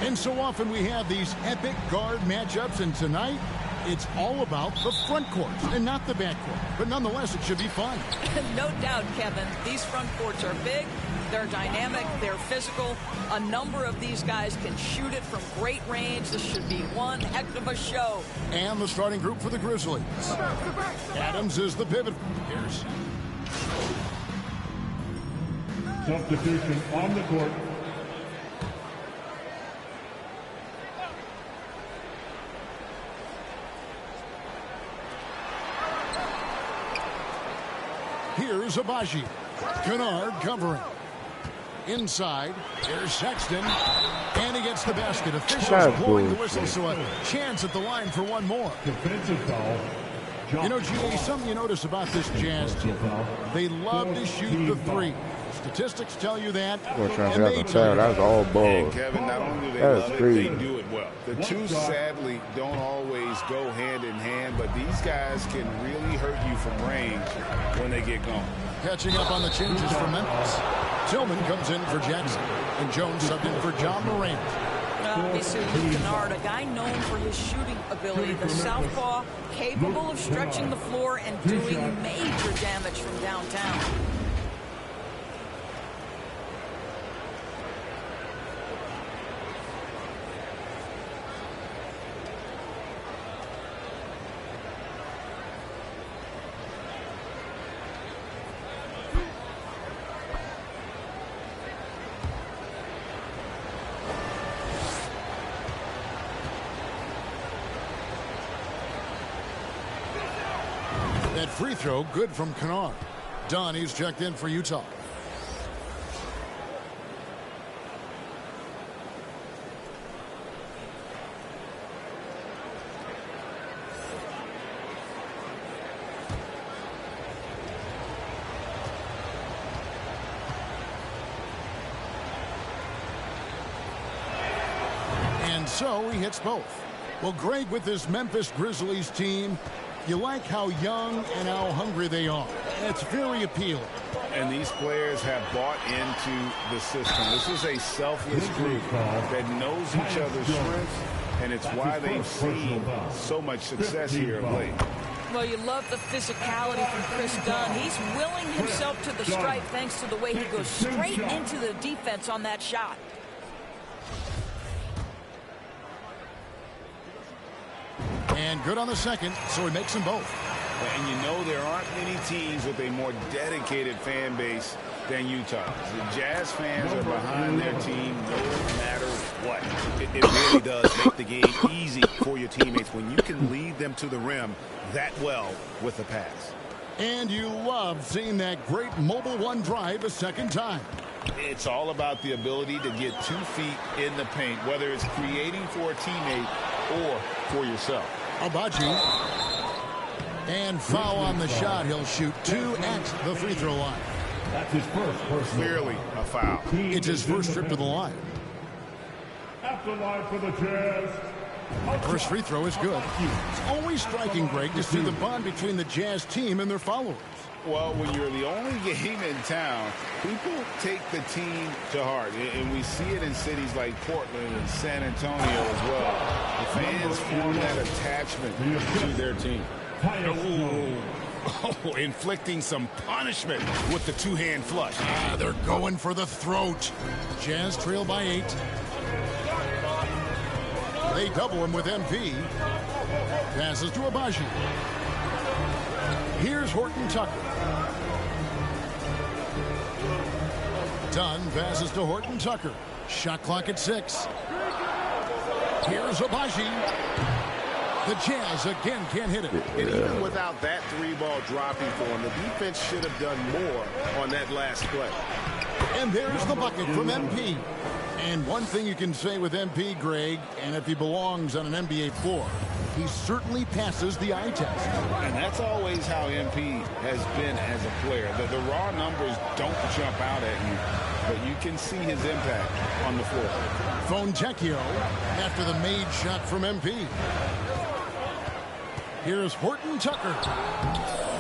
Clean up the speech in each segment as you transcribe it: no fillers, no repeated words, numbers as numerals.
And so often we have these epic guard matchups, and tonight it's all about the front court and not the back court. But nonetheless, it should be fun. No doubt, Kevin. These front courts are big. They're dynamic. They're physical. A number of these guys can shoot it from great range. This should be one heck of a show. And the starting group for the Grizzlies. Adams is the pivot. Here's substitution on the court. Here's Agbaji. Kennard covering. Inside, here's Sexton. And he gets the basket. Officials blowing the whistle, so a chance at the line for one more. Defensive foul. You know, GA, something you notice about this Jazz team, they love to shoot the three. Statistics tell you that. And they tell you that's all balls. Kevin, not only do they love it, they do it well. The two, sadly, don't always go hand in hand, but these guys can really hurt you from range when they get going. Catching up on the changes for Memphis. Tillman comes in for Jackson, and Jones subbed in for John Morant. Obviously, Luke Kennard, a guy known for his shooting ability, the southpaw, capable of stretching the floor and doing major damage from downtown. That free throw good from Kennard. Dunn, he's checked in for Utah. And so he hits both. Well, Greg, with this Memphis Grizzlies team, you like how young and how hungry they are. It's very appealing. And these players have bought into the system. This is a selfless group that knows each other's strengths, and it's why they've seen so much success here of late. Well, you love the physicality from Chris Dunn. He's willing himself to the stripe thanks to the way he goes straight into the defense on that shot. And good on the second, so he makes them both. And you know there aren't many teams with a more dedicated fan base than Utah. The Jazz fans are behind their team no matter what. It really does make the game easy for your teammates when you can lead them to the rim that well with a pass. And you love seeing that great mobile one drive a second time. It's all about the ability to get 2 feet in the paint, whether it's creating for a teammate or for yourself. Agbaji. And foul on the shot. He'll shoot 2 at the free throw line. That's his first personal. Clearly a foul. It's his first trip to the line. At the line for the Jazz. First free throw is good. It's always striking, Greg, to see the bond between the Jazz team and their followers. Well, when you're the only game in town, people take the team to heart. And we see it in cities like Portland and San Antonio as well. The fans form that attachment to their team. Oh, inflicting some punishment with the two-hand flush. They're going for the throat. Jazz trail by 8. They double him with MP. Passes to Agbaji. Here's Horton Tucker. Dunn passes to Horton Tucker. Shot clock at 6. Here's Agbaji. The Jazz again can't hit it. And even without that 3-ball dropping for him, the defense should have done more on that last play. And there's the bucket from MP. And one thing you can say with MP, Greg, and if he belongs on an NBA floor, he certainly passes the eye test. And that's always how MP has been as a player. The raw numbers don't jump out at you, but you can see his impact on the floor. Fontecchio after the made shot from MP. Here's Horton Tucker.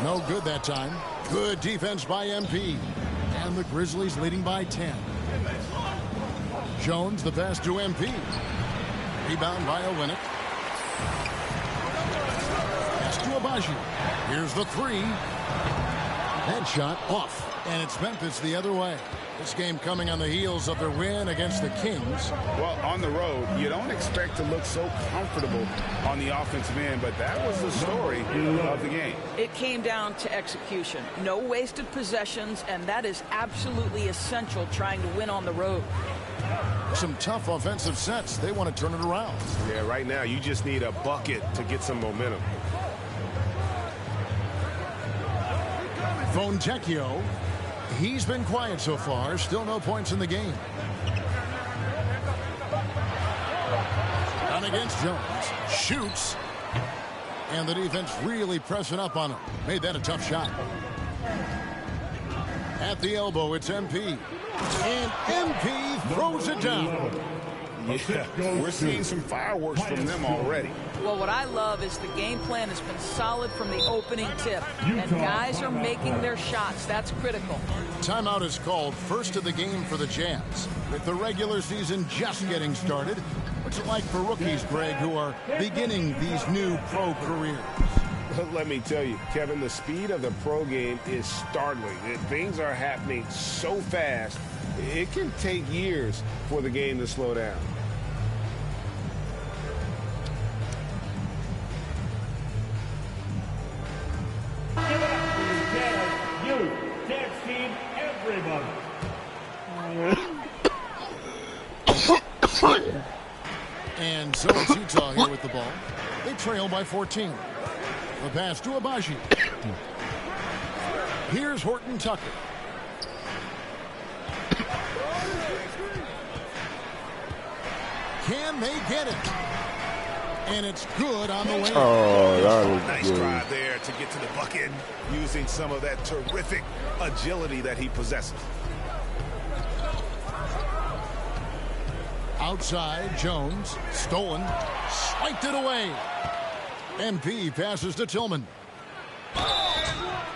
No good that time. Good defense by MP. And the Grizzlies leading by 10. Jones, the pass to MP. Rebound by Olynyk. Pass to Agbaji. Here's the three. That shot off. And it's Memphis the other way. This game coming on the heels of their win against the Kings. Well, on the road, you don't expect to look so comfortable on the offensive end, but that was the story of the game. It came down to execution. No wasted possessions, and that is absolutely essential trying to win on the road. Some tough offensive sets. They want to turn it around. Yeah, right now you just need a bucket to get some momentum. Fontecchio. He's been quiet so far. Still no points in the game. Down against Jones. Shoots. And the defense really pressing up on him. Made that a tough shot. At the elbow, it's MP. And MP throws it down. Yeah, we're seeing some fireworks from them already. Well, what I love is the game plan has been solid from the opening tip. And guys are making their shots. That's critical. Timeout is called, first of the game for the Jazz. With the regular season just getting started, what's it like for rookies, Greg, who are beginning these new pro careers? Let me tell you, Kevin, the speed of the pro game is startling. Things are happening so fast, it can take years for the game to slow down. Tag team, everybody. And so it's Utah here with the ball. They trail by 14. The pass to Agbaji. Here's Horton Tucker. Can they get it? And it's good on the way. Oh, that was Nice good. drive there to get to the bucket using some of that terrific agility that he possesses. Outside, Jones. Stolen. Swiped it away. MP passes to Tillman.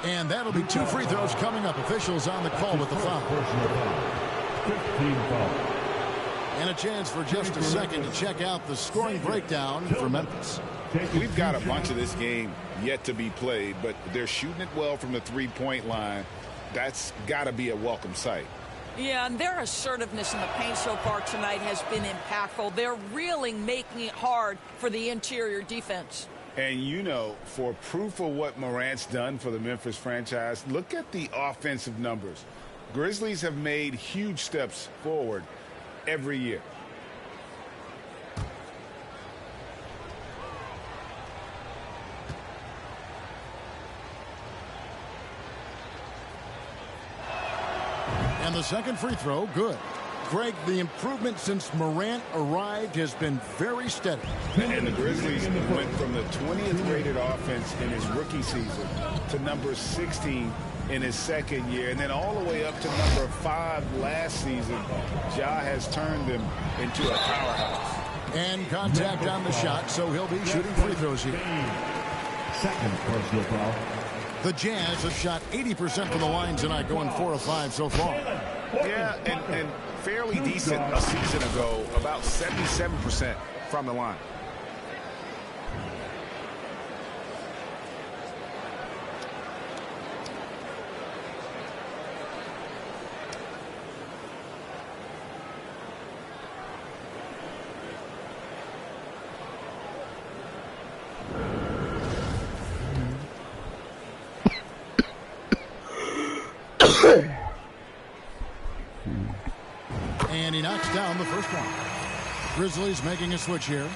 And that'll be 2 free throws coming up. Officials on the call with the foul. 15 fouls. And a chance for just a second to check out the scoring breakdown for Memphis. We've got a bunch of this game yet to be played, but they're shooting it well from the three-point line. That's got to be a welcome sight. Yeah, and their assertiveness in the paint so far tonight has been impactful. They're really making it hard for the interior defense. And, you know, for proof of what Morant's done for the Memphis franchise, look at the offensive numbers. Grizzlies have made huge steps forward every year. And the second free throw, good. Greg, the improvement since Morant arrived has been very steady. And the Grizzlies went from the 20th rated offense in his rookie season to number 16 in his second year, and then all the way up to number 5 last season. Ja has turned them into a powerhouse. And contact on the shot, so he'll be shooting free throws here. Second personal foul. The Jazz have shot 80% from the line tonight, going 4 of 5 so far. Yeah, and fairly decent a season ago, about 77% from the line. And he knocks down the first one. Grizzlies making a switch here.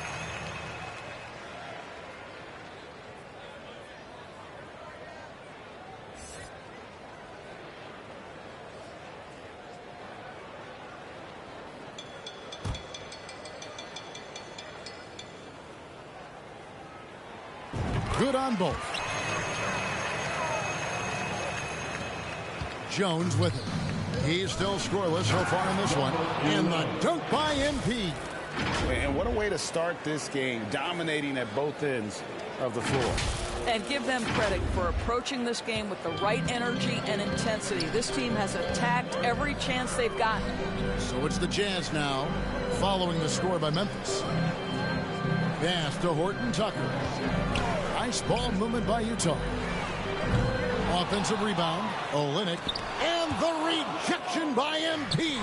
Good on both. Jones with it. He's still scoreless so far in this one. And the dunk by MP. And what a way to start this game, dominating at both ends of the floor. And give them credit for approaching this game with the right energy and intensity. This team has attacked every chance they've gotten. So it's the Jazz now, following the score by Memphis. Pass to Horton Tucker. Nice ball movement by Utah. Offensive rebound. Olynyk. And the rejection by MP.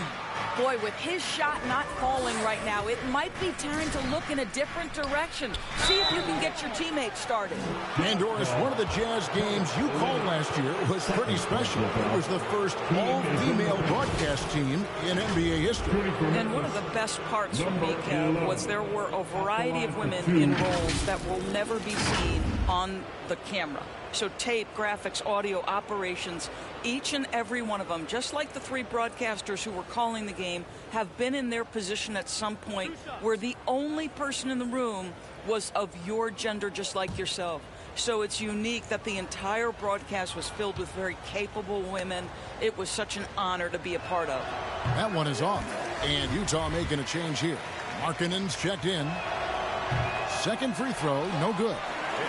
Boy, with his shot not falling right now, it might be time to look in a different direction. See if you can get your teammates started. And Doris, one of the Jazz games you called last year was pretty special. It was the first all-female broadcast team in NBA history. And one of the best parts for me, Kev, was there were a variety of women in roles that will never be seen on the camera. So tape, graphics, audio, operations, each and every one of them, just like the three broadcasters who were calling the game, have been in their position at some point where the only person in the room was of your gender, just like yourself. So it's unique that the entire broadcast was filled with very capable women. It was such an honor to be a part of. That one is on. And Utah making a change here. Markkanen's checked in. Second free throw, no good.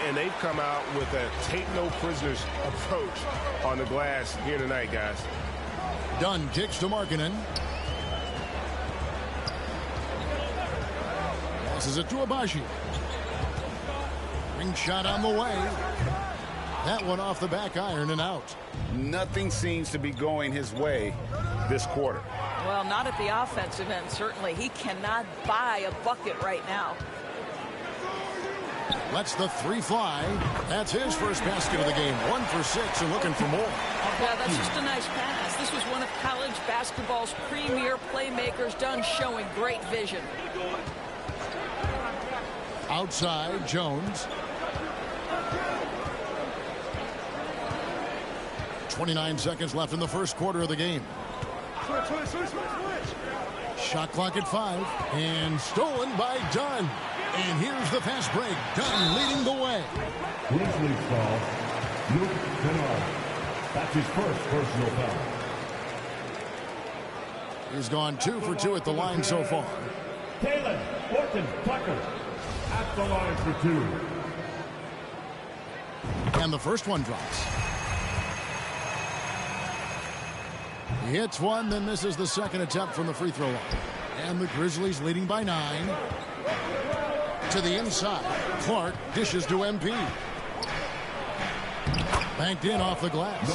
And they've come out with a take-no-prisoners approach on the glass here tonight, guys. Dunn kicks to Markkanen. Passes it to Agbaji. Ring shot on the way. That one off the back iron and out. Nothing seems to be going his way this quarter. Well, not at the offensive end, certainly. He cannot buy a bucket right now. Lets the three fly. That's his first basket of the game. 1 for 6 and looking for more. Yeah, that's just a nice pass. This was one of college basketball's premier playmakers, Dunn showing great vision. Outside, Jones. 29 seconds left in the first quarter of the game. Shot clock at 5. And stolen by Dunn. And here's the fast break. Dunn leading the way. Grizzlies foul. Luke Kennard. That's his first personal foul. He's gone 2 for 2 at the line so far. Taylor Horton Tucker at the line for 2. And the first one drops. He hits one, then misses the second attempt from the free throw line. And the Grizzlies leading by 9. To the inside. Clark dishes to MP. Banked in off the glass.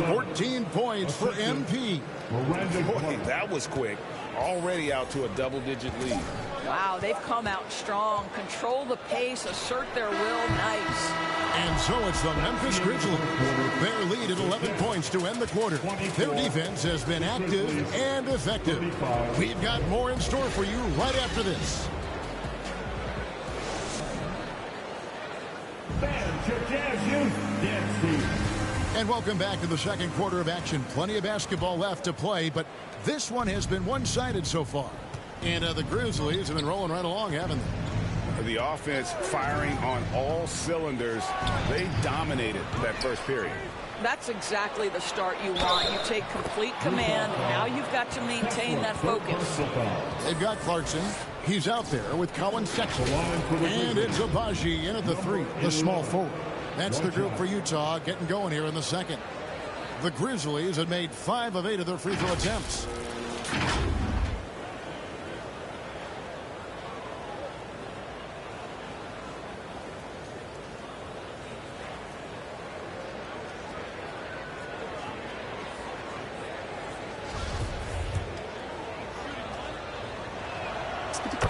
14 points for MP. Boy, that was quick. Already out to a double-digit lead. Wow, they've come out strong. Control the pace, assert their will. Nice. And so it's the Memphis Grizzlies. Their lead at 11 points to end the quarter. Their defense has been active and effective. We've got more in store for you right after this. And welcome back to the second quarter of action. Plenty of basketball left to play, but this one has been one-sided so far. And the Grizzlies have been rolling right along, haven't they? The offense firing on all cylinders. They dominated that first period. That's exactly the start you want. You take complete command. Now you've got to maintain that focus. They've got Clarkson. He's out there with Colin Sexton. And it's Agbaji in at the 3, the small forward. That's the group for Utah getting going here in the second. The Grizzlies had made 5 of 8 of their free throw attempts.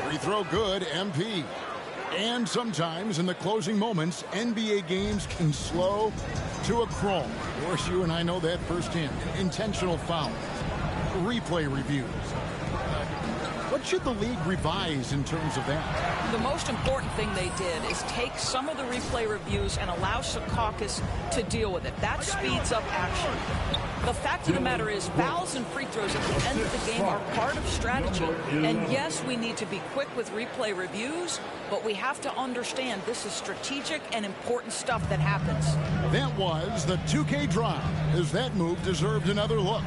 Free throw good, MP. And sometimes in the closing moments, NBA games can slow to a crawl. Of course, you and I know that firsthand. Intentional fouls, replay reviews. What should the league revise in terms of that? The most important thing they did is take some of the replay reviews and allow Secaucus to deal with it. That speeds up action. The fact of the matter is fouls and free throws at the end of the game are part of strategy. And yes, we need to be quick with replay reviews, but we have to understand this is strategic and important stuff that happens. That was the 2K drive, as that move deserved another look.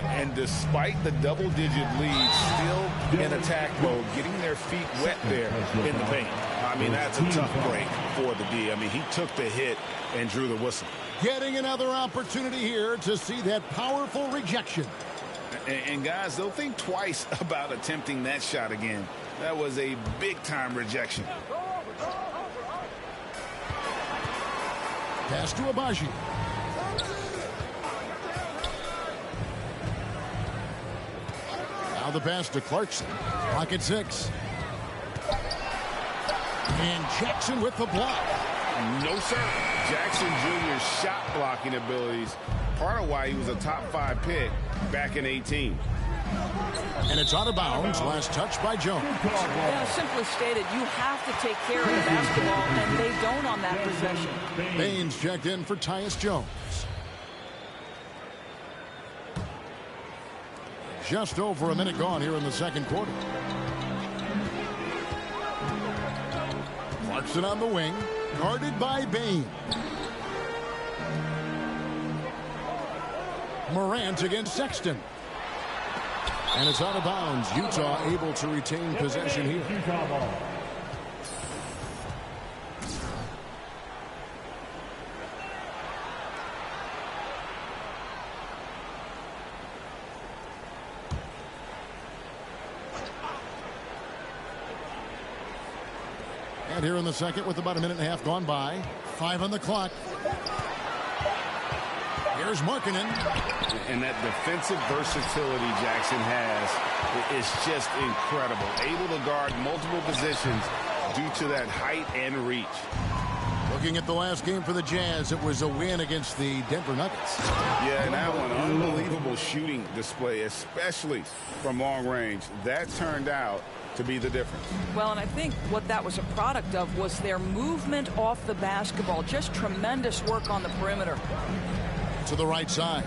And despite the double-digit lead, still in attack mode, getting their feet wet there in the paint. I mean, that's a tough break for the D. I mean, he took the hit and drew the whistle. Getting another opportunity here to see that powerful rejection. And guys, they'll think twice about attempting that shot again. That was a big-time rejection. Pass to Agbaji. Now the pass to Clarkson. Pocket 6. And Jackson with the block. No, sir. Jackson Jr.'s shot blocking abilities, part of why he was a top 5 pick back in 18. And it's out of bounds. Last touch by Jones. Simply stated, you have to take care of the basketball, and they don't on that possession. Baines checked in for Tyus Jones. Just over a minute gone here in the second quarter. Clarkson on the wing, guarded by Baines. Morant against Sexton. And it's out of bounds. Utah able to retain possession here. Utah ball. And here in the second with about a minute and a half gone by. 5 on the clock. Here's Markkanen. And that defensive versatility Jackson has is just incredible. Able to guard multiple positions due to that height and reach. Looking at the last game for the Jazz, it was a win against the Denver Nuggets. Yeah, and that one, unbelievable shooting display, especially from long range. That turned out to be the difference. Well, and I think what that was a product of was their movement off the basketball. Just tremendous work on the perimeter. To the right side.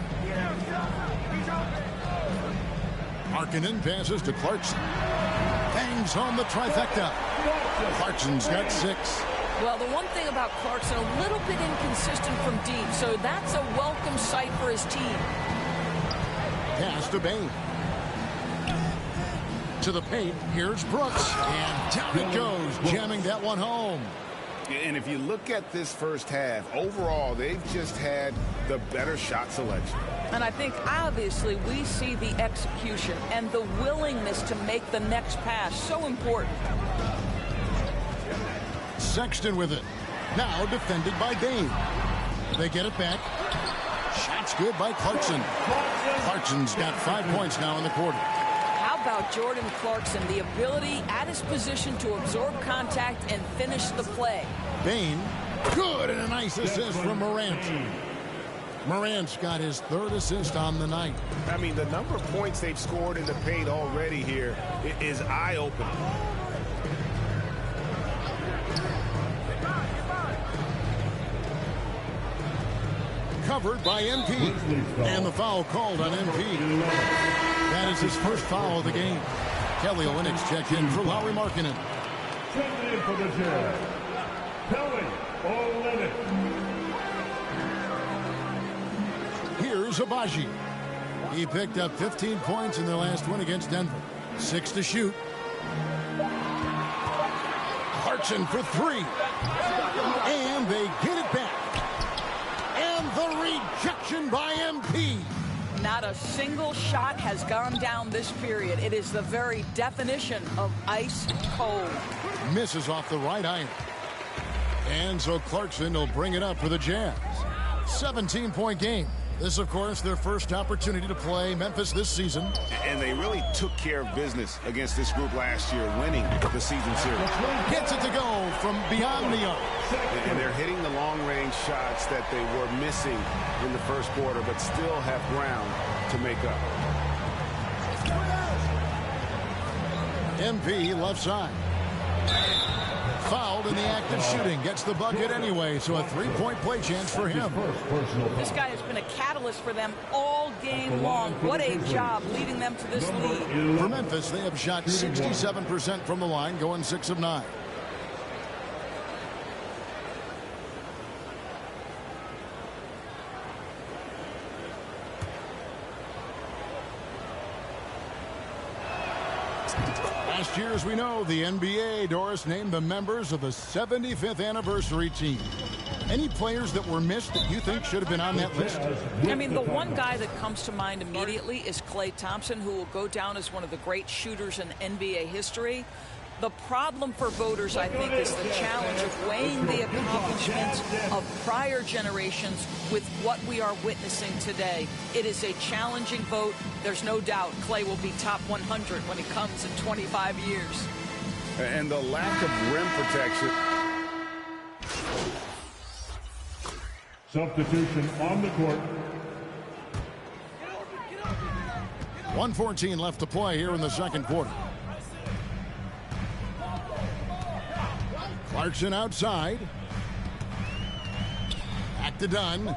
Markkanen passes to Clarkson. Bangs home the trifecta. Clarkson's got 6. Well, the one thing about Clarkson, a little bit inconsistent from deep, so that's a welcome sight for his team. Pass to Baines. To the paint, here's Brooks. And down it goes, jamming that one home. And if you look at this first half, overall, they've just had the better shot selection. And I think, obviously, we see the execution and the willingness to make the next pass so important. Sexton with it. Now defended by Baines. They get it back. Shot's good by Clarkson. Clarkson's got 5 points now in the quarter. How about Jordan Clarkson, the ability at his position to absorb contact and finish the play? Baines, good, and a nice assist from Morant. Morant's got his 3rd assist on the night. I mean, the number of points they've scored in the paint already here is eye-opening. Covered by MP. And the foul called on MP. That is his first foul of the game. Kelly Olynyk checked in for Lauri Markkanen. Checking in for the Jazz, Kelly Olynyk. Here's Agbaji. He picked up 15 points in their last win against Denver. 6 to shoot. Clarkson for 3. And they get it back. And the rejection by MP. Not a single shot has gone down this period. It is the very definition of ice cold. Misses off the right iron. And so Clarkson will bring it up for the Jazz. 17-point game. This, of course, their first opportunity to play Memphis this season. And they really took care of business against this group last year, winning the season series. Gets it to go from beyond the arc. And they're hitting the long-range shots that they were missing in the first quarter, but still have ground to make up. MP left side. Fouled in the act of shooting. Gets the bucket anyway, so a 3-point play chance for him. This guy has been a catalyst for them all game long. What a job leading them to this lead. For Memphis, they have shot 67% from the line, going 6 of 9. Last year, as we know, the NBA, Doris, named the members of the 75th anniversary team. Any players that were missed that you think should have been on that list? I mean, the one guy that comes to mind immediately is Klay Thompson, who will go down as one of the great shooters in NBA history. The problem for voters, I think, is the challenge of weighing the accomplishments of prior generations with what we are witnessing today. It is a challenging vote. There's no doubt Klay will be top 100 when it comes in 25 years. And the lack of rim protection. Substitution on the court. 1:14 left to play here in the second quarter. Clarkson outside. Back to Dunn.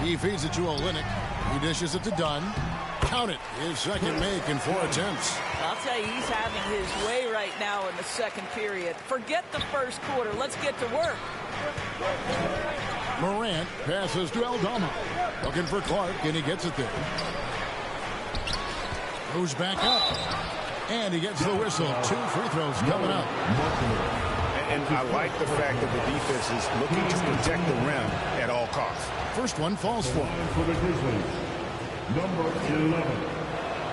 He feeds it to Olynyk. He dishes it to Dunn. Count it. His second make in 4 attempts. I'll tell you, he's having his way right now in the second period. Forget the first quarter. Let's get to work. Morant passes to Aldama. Looking for Clark, and he gets it there. Goes back up. And he gets the whistle. 2 free throws coming up. And I like the fact that the defense is looking to protect the rim at all costs. First one falls for him. For the Grizzlies, number 11.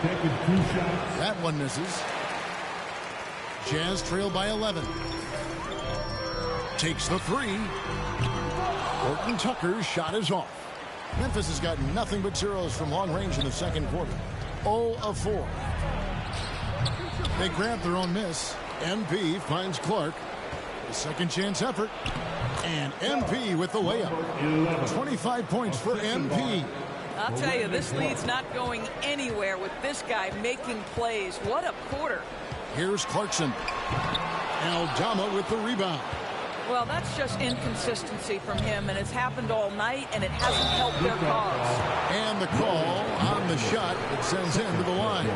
Taking 2 shots. That one misses. Jazz trail by 11. Takes the 3. Horton Tucker's shot is off. Memphis has got nothing but zeros from long range in the second quarter. 0 of 4. They grab their own miss. MP finds Clark. A second chance effort. And MP with the layup. 25 points for MP. I'll tell you, this lead's not going anywhere with this guy making plays. What a quarter. Here's Clarkson. Aldama with the rebound. Well, that's just inconsistency from him, and it's happened all night, and it hasn't helped their cause. And the call on the shot that sends him to the line.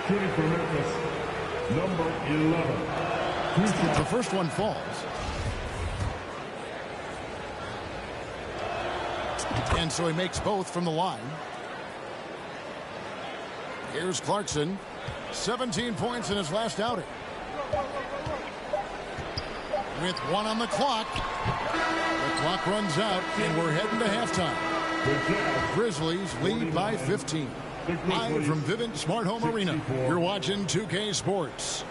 Shooting for Memphis, number 11. The first one falls. And so he makes both from the line. Here's Clarkson. 17 points in his last outing. With 1 on the clock. The clock runs out, and we're heading to halftime. Grizzlies lead by 15. Live from Vivint Smart Home Arena. You're watching 2K Sports.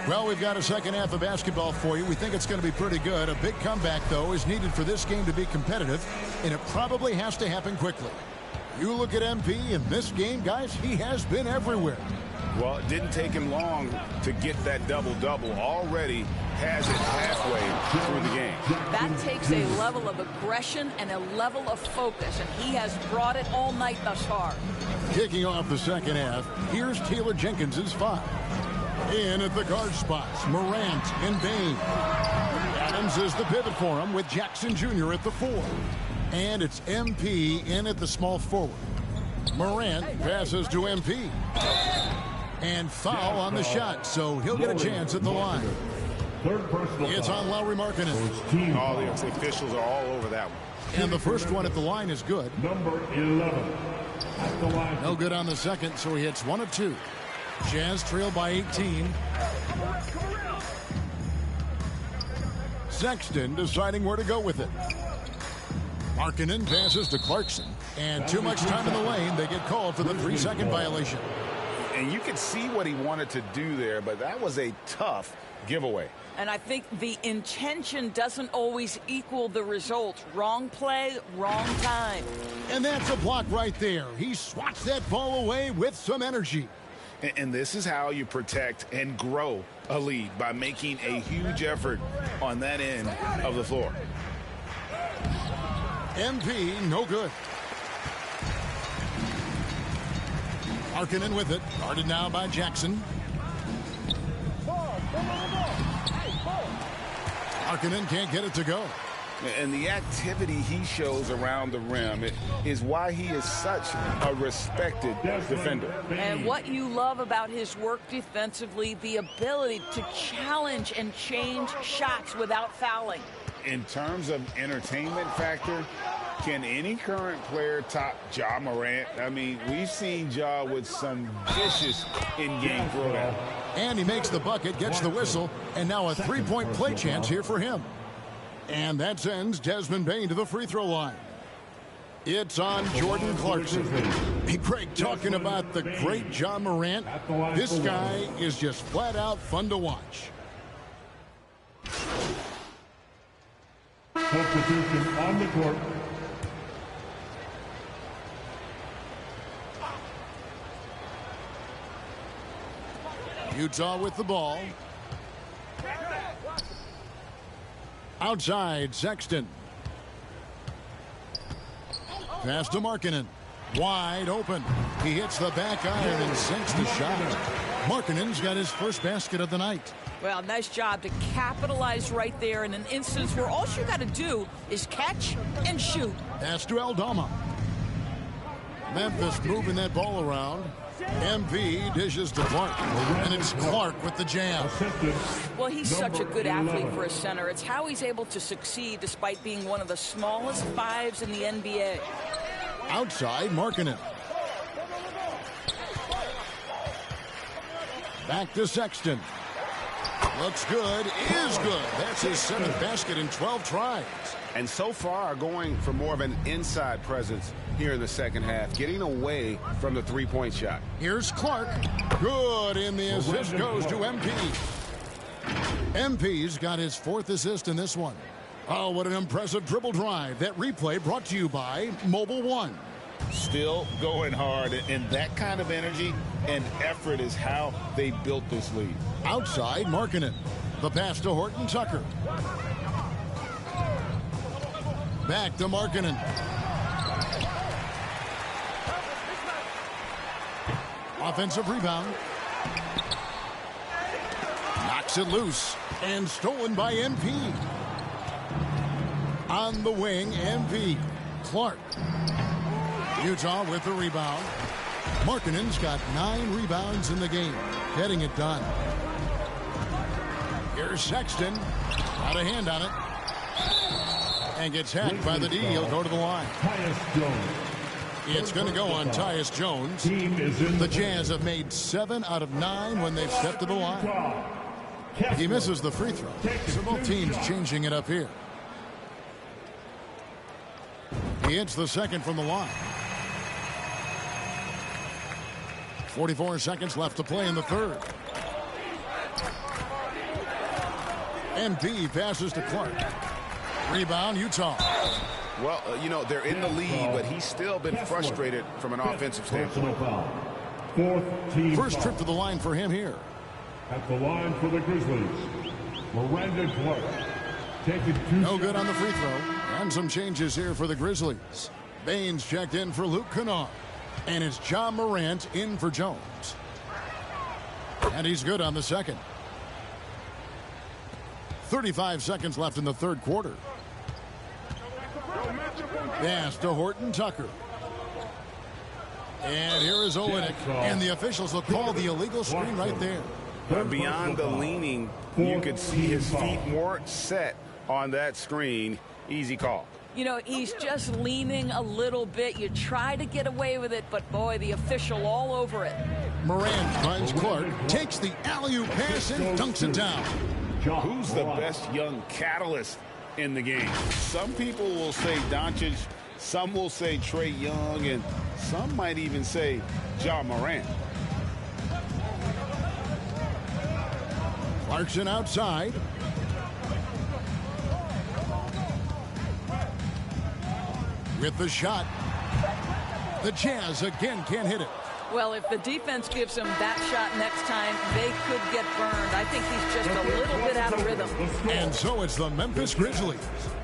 Well, we've got a second half of basketball for you. We think it's going to be pretty good. A big comeback, though, is needed for this game to be competitive, and it probably has to happen quickly. You look at MP in this game, guys, he has been everywhere. Well, it didn't take him long to get that double-double. Already has it halfway through the game. That takes a level of aggression and a level of focus, and he has brought it all night thus far. Kicking off the second half, here's Taylor Jenkins' 5. In at the guard spots, Morant and Bane. Adams is the pivot for him with Jackson Jr. at the 4. And it's MP in at the small forward. Morant passes to MP. And foul on the shot, so he'll get a chance at the line. It's on Lauri Markkanen. All the officials are all over that one. And the first one at the line is good. Number 11 at the line. No good on the second, so he hits 1 of 2. Jazz trail by 18. Sexton deciding where to go with it. Markkanen passes to Clarkson. And too much time in the lane. They get called for the 3-second violation. And you could see what he wanted to do there, but that was a tough giveaway. And I think the intention doesn't always equal the result. Wrong play, wrong time. And that's a block right there. He swats that ball away with some energy. And this is how you protect and grow a lead, by making a huge effort on that end of the floor. MP, no good. Markkanen with it. Guarded now by Jackson. Markkanen can't get it to go. And the activity he shows around the rim is why he is such a respected defender. And what you love about his work defensively, the ability to challenge and change shots without fouling. In terms of entertainment factor, can any current player top Ja Morant? I mean, we've seen Ja with some vicious in-game throwdown. And he makes the bucket, gets the whistle, and now a three-point play chance here for him. And that sends Desmond Bane to the free throw line. It's on Jordan Clarkson. Hey, Craig, talking about the great Ja Morant, this guy is just flat out fun to watch. Substitution on the court. Utah with the ball. Outside, Sexton. Pass to Markkanen. Wide open. He hits the back iron and sinks the shot. Markkanen's got his first basket of the night. Well, nice job to capitalize right there in an instance where all you got to do is catch and shoot. Pass to Aldama. Memphis moving that ball around. MP dishes to Clark. And it's Clark with the jam. Well, he's such a good athlete for a center. It's how he's able to succeed despite being one of the smallest fives in the NBA. Outside, Markkanen. Back to Sexton. Looks good, is good. That's his 7th basket in 12 tries. And so far going for more of an inside presence here in the second half, getting away from the three-point shot. Here's Clark. Good, and the assist goes to MP. MP's got his 4th assist in this one. Oh, what an impressive dribble drive. That replay brought to you by Mobile One. Still going hard, and that kind of energy and effort is how they built this lead. Outside, Markkanen. The pass to Horton Tucker. Back to Markkanen. Offensive rebound. Knocks it loose. And stolen by MP. On the wing, MP. Clark. Utah with the rebound. Markkanen's got 9 rebounds in the game. Getting it done. Here's Sexton. Got a hand on it. And gets hacked by the D. He'll go to the line. Tyus Jones. It's going to go on Tyus Jones. The Jazz have made 7 out of 9 when they've stepped to the line. He misses the free throw. So both teams changing it up here. He hits the second from the line. 44 seconds left to play in the third. MP passes to Clark. Rebound, Utah. Well, you know, they're in the lead, but he's still been frustrated from an offensive standpoint. First trip to the line for him here. At the line for the Grizzlies, Miranda Clark. Taking 2 No good on the free throw. And some changes here for the Grizzlies. Baines checked in for Luke Kennard. And it's Ja Morant in for Jones. And he's good on the second. 35 seconds left in the third quarter. Pass to Horton Tucker. And here is Olynyk. And the officials will call the illegal screen right there. Beyond the leaning, you could see his feet more set on that screen. Easy call. You know, he's just leaning a little bit. You try to get away with it, but boy, the official all over it. Morant finds Clark, takes the alley-oop pass and dunks it down. Who's the best young catalyst in the game? Some people will say Doncic, some will say Trae Young, and some might even say Ja Morant. Clarkson outside. With the shot. The Jazz again can't hit it. Well, if the defense gives him that shot next time, they could get burned. I think he's just a little bit out of rhythm. And so it's the Memphis Grizzlies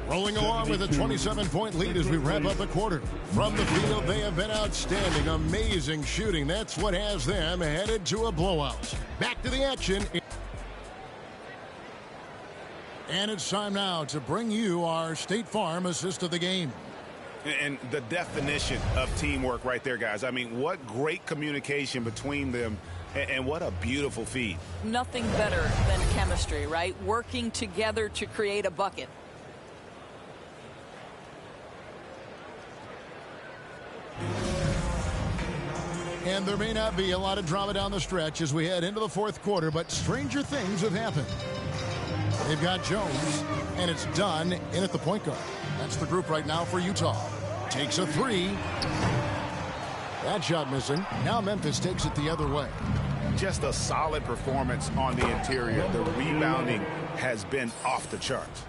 rolling along with a 27-point lead as we wrap up the quarter. From the field, they have been outstanding. Amazing shooting. That's what has them headed to a blowout. Back to the action. And it's time now to bring you our State Farm assist of the game. And the definition of teamwork right there, guys. I mean, what great communication between them, and what a beautiful feed. Nothing better than chemistry, right? Working together to create a bucket. And there may not be a lot of drama down the stretch as we head into the fourth quarter, but stranger things have happened. They've got Jones, and it's Dunn in at the point guard. That's the group right now for Utah. Takes a three. That shot missing. Now Memphis takes it the other way. Just a solid performance on the interior. The rebounding has been off the charts.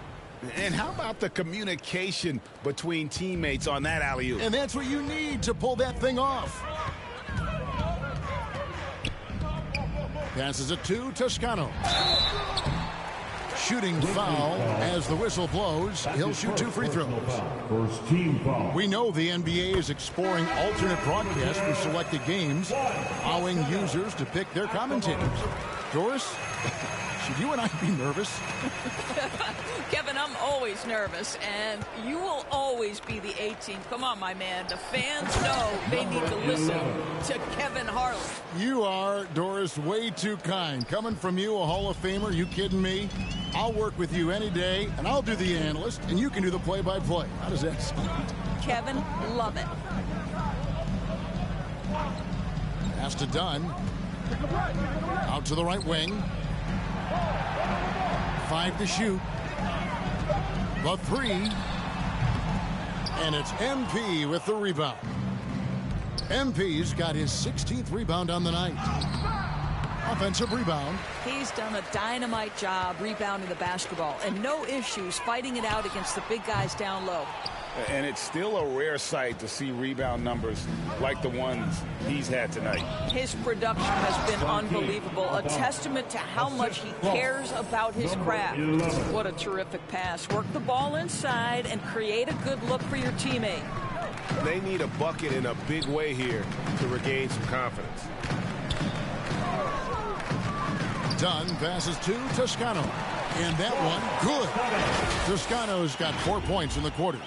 And how about the communication between teammates on that alley-oop? And that's what you need to pull that thing off. Passes it to Toscano. Shooting foul as the whistle blows. He'll shoot 2 free throws. First team foul. We know the NBA is exploring alternate broadcasts for selected games, allowing users to pick their commentators. Doris, should you and I be nervous? Kevin, I'm always nervous, and you will always be the A team. Come on, my man. The fans know they need to listen to Kevin Harlan. You are, Doris, way too kind. Coming from you, a Hall of Famer, you kidding me? I'll work with you any day, and I'll do the analyst, and you can do the play-by-play. How does that sound? Kevin, love it. Pass to Dunn. Out to the right wing. 5 to shoot. The three. And it's MP with the rebound. MP's got his 16th rebound on the night. Offensive rebound. He's done a dynamite job rebounding the basketball, and no issues fighting it out against the big guys down low. And it's still a rare sight to see rebound numbers like the ones he's had tonight. His production has been unbelievable, a testament to how much he cares about his craft. What a terrific pass. Work the ball inside and create a good look for your teammate. They need a bucket in a big way here to regain some confidence. Dunn passes to Toscano. And that one, good. Toscano's got 4 points in the quarter.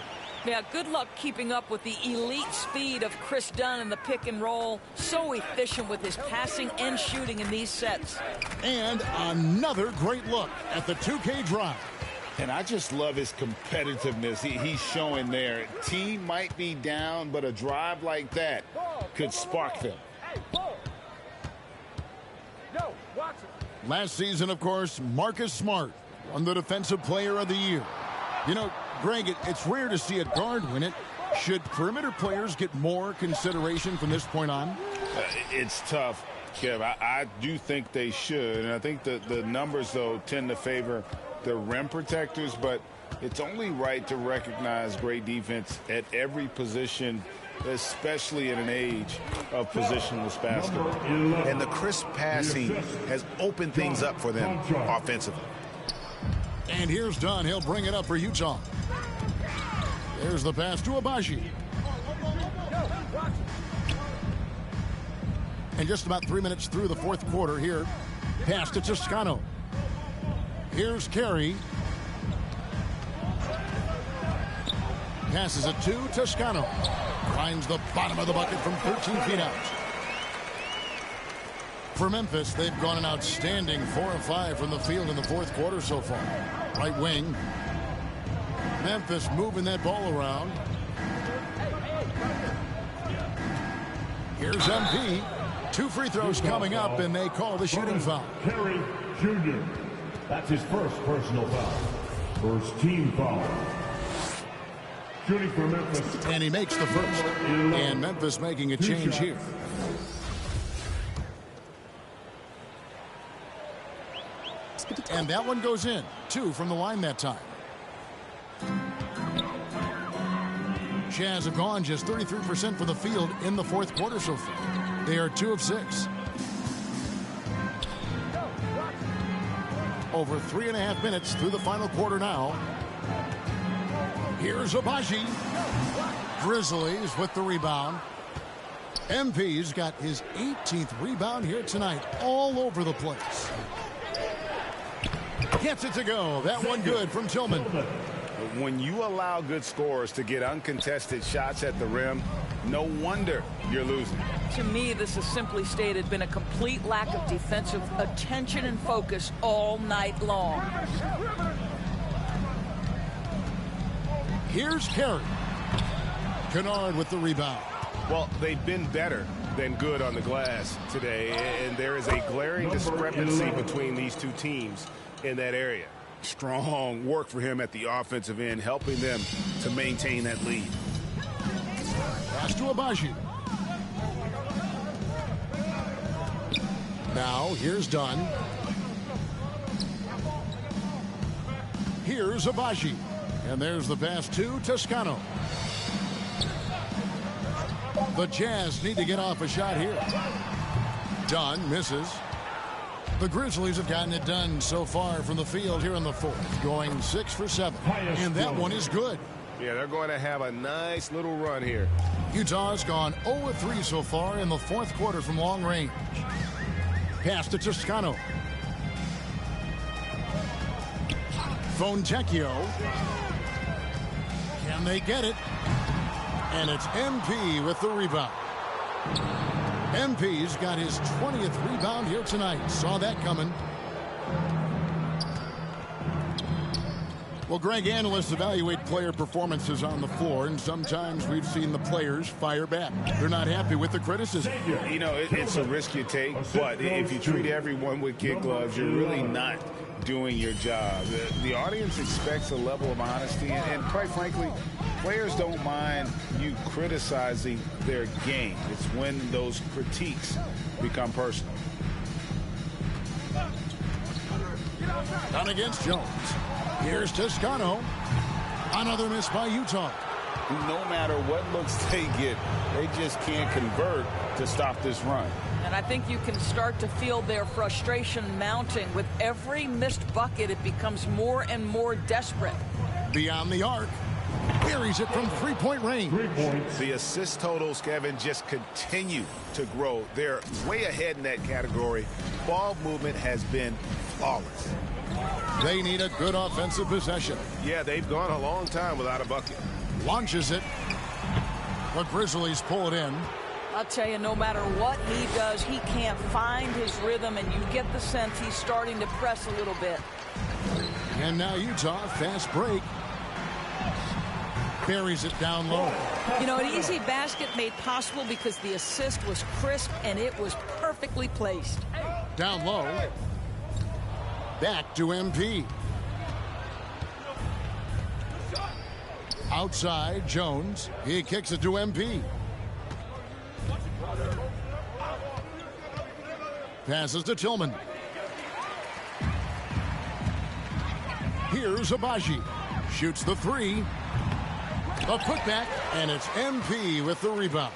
Yeah, good luck keeping up with the elite speed of Chris Dunn in the pick and roll. So efficient with his passing and shooting in these sets. And another great look at the 2K drive. And I just love his competitiveness he's showing there. Team might be down, but a drive like that could spark them. Last season, of course, Marcus Smart won the Defensive Player of the Year. You know, Greg, it's rare to see a guard win it. Should perimeter players get more consideration from this point on? It's tough, Kev. I do think they should. And I think the numbers, though, tend to favor the rim protectors. But it's only right to recognize great defense at every position, especially in an age of positionless basketball. And the crisp passing has opened things up for them offensively. And here's Dunn. He'll bring it up for Utah. There's the pass to Agbaji. And just about 3 minutes through the fourth quarter here. Pass to Toscano. Here's Carey. Passes it to Toscano. Finds the bottom of the bucket from 13 feet out. For Memphis, they've gone an outstanding 4 of 5 from the field in the fourth quarter so far. Right wing. Memphis moving that ball around. Here's MP. 2 free throws coming up, and they call the shooting foul. Carey Jr. That's his first personal foul. First team foul. Shooting for Memphis. And he makes the first. And Memphis making a change here. And that one goes in. 2 from the line that time. Jazz have gone just 33% for the field in the fourth quarter so far. They are 2 of 6. Over 3.5 minutes through the final quarter now. Here's Agbaji. Grizzlies with the rebound. MP's got his 18th rebound here tonight, all over the place. Gets it to go. That one good from Tillman. When you allow good scorers to get uncontested shots at the rim, no wonder you're losing. To me, this has simply stated been a complete lack of defensive attention and focus all night long. Here's Carey. Kennard with the rebound. Well, they've been better than good on the glass today, and there is a glaring discrepancy between these two teams in that area. Strong work for him at the offensive end, helping them to maintain that lead. Pass to Agbaji. Now, here's Dunn. Here's Agbaji. And there's the pass to Toscano. The Jazz need to get off a shot here. Dunn misses. The Grizzlies have gotten it done so far from the field here in the fourth, going 6 for 7. And that one is good. Yeah, they're going to have a nice little run here. Utah's gone 0 of 3 so far in the fourth quarter from long range. Pass to Toscano. Fontecchio. Can they get it? And it's MP with the rebound. MP's got his 20th rebound here tonight. Saw that coming. Well, Greg, analysts evaluate player performances on the floor, and sometimes we've seen the players fire back. They're not happy with the criticism. You know, it's a risk you take, but if you treat everyone with kid gloves, you're really not doing your job. The audience expects a level of honesty, and quite frankly, players don't mind you criticizing their game. It's when those critiques become personal. Down against Jones. Here's Toscano. Another miss by Utah. No matter what looks they get, they just can't convert to stop this run. And I think you can start to feel their frustration mounting. With every missed bucket, it becomes more and more desperate. Beyond the arc. Buries it from three-point range. 3 points. The assist totals, Kevin, just continue to grow. They're way ahead in that category. Ball movement has been flawless. They need a good offensive possession. Yeah, they've gone a long time without a bucket. Launches it. The Grizzlies pull it in. I'll tell you, no matter what he does, he can't find his rhythm, and you get the sense he's starting to press a little bit. And now Utah, fast break. Buries it down low. You know, an easy basket made possible because the assist was crisp and it was perfectly placed. Down low. Back to MP. Outside, Jones. He kicks it to MP. Passes to Tillman. Here's Agbaji. Shoots the three. A putback, and it's MP with the rebound.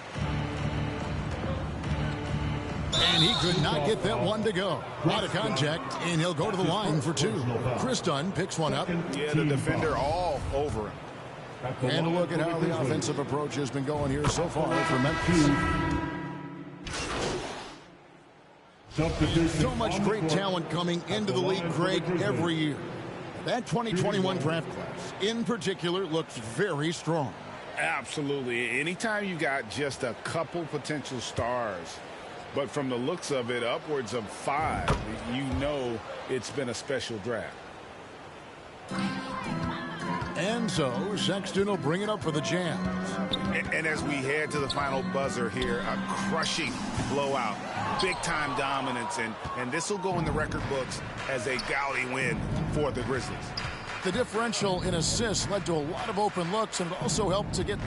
And he could not get that one to go. Out of contact, and he'll go to the line for two. Chris Dunn picks one up. Yeah, the defender all over him. And a look at how the offensive approach has been going here so far for Memphis. So much great talent coming into the league, Craig, every year. That 2021 draft class, in particular, looks very strong. Absolutely. Anytime you got just a couple potential stars, but from the looks of it, upwards of 5, you know it's been a special draft. And so Sexton will bring it up for the Jazz. And as we head to the final buzzer here, a crushing blowout, big-time dominance, and this will go in the record books as a gaudy win for the Grizzlies. The differential in assists led to a lot of open looks, and it also helped to get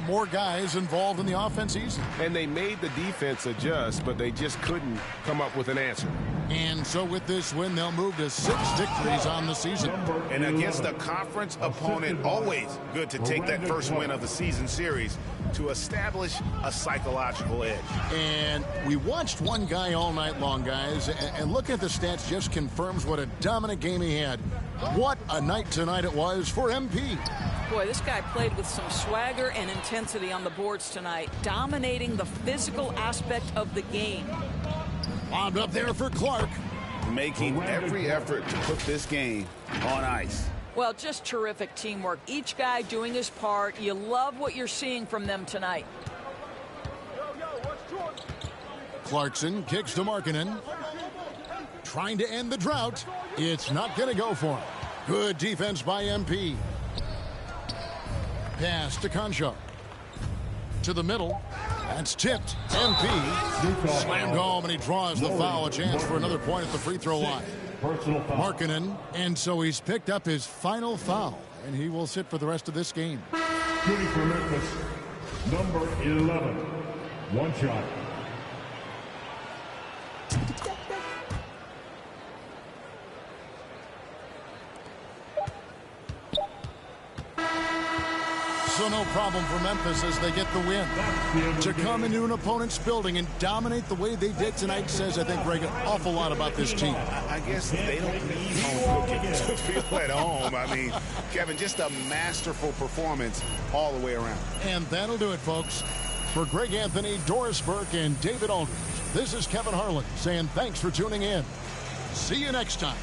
more guys involved in the offense easy. And they made the defense adjust, but they just couldn't come up with an answer. And so with this win, they'll move to 6 victories on the season. And against a conference opponent, always good to take that first win of the season series to establish a psychological edge. And we watched one guy all night long, guys, and looking at the stats just confirms what a dominant game he had. What a night tonight it was for MP. Boy, this guy played with some swagger and intensity on the boards tonight, dominating the physical aspect of the game. Wound up there for Clark. Making every effort to put this game on ice. Well, just terrific teamwork. Each guy doing his part. You love what you're seeing from them tonight. Clarkson kicks to Markkanen. Trying to end the drought. It's not going to go for him. Good defense by MP. Pass to Concho. To the middle. That's tipped. MP slammed home, and he draws the foul. A chance for another point at the free throw line. Markkanen, and so he's picked up his final foul, and he will sit for the rest of this game. Shooting for Memphis, number 11. One shot. So no problem for Memphis as they get the win. To come into an opponent's building and dominate the way they did tonight says, I think, Greg, an awful lot about this team. I guess they don't need home cooking to feel at home. I mean, Kevin, just a masterful performance all the way around. And that'll do it, folks. For Greg Anthony, Doris Burke, and David Aldridge, this is Kevin Harlan saying thanks for tuning in. See you next time.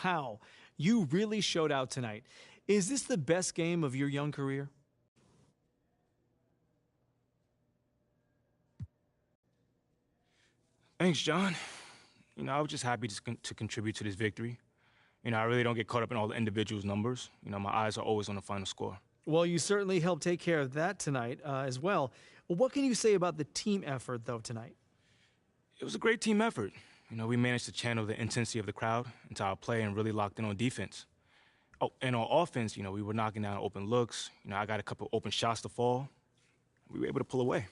Wow, you really showed out tonight. Is this the best game of your young career? Thanks, John. I was just happy to contribute to this victory. I really don't get caught up in all the individuals' numbers. My eyes are always on the final score. Well, you certainly helped take care of that tonight as well. What can you say about the team effort, though, tonight? It was a great team effort. We managed to channel the intensity of the crowd into our play and really locked in on defense. Oh, and on offense, we were knocking down open looks. I got a couple open shots to fall. We were able to pull away.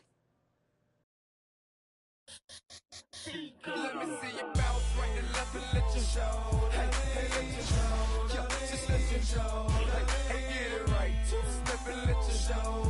Let me see you bounce right and left and let you show. Hey, let you show. Yo, just let you show. Hey, get it right. Two step and let you show.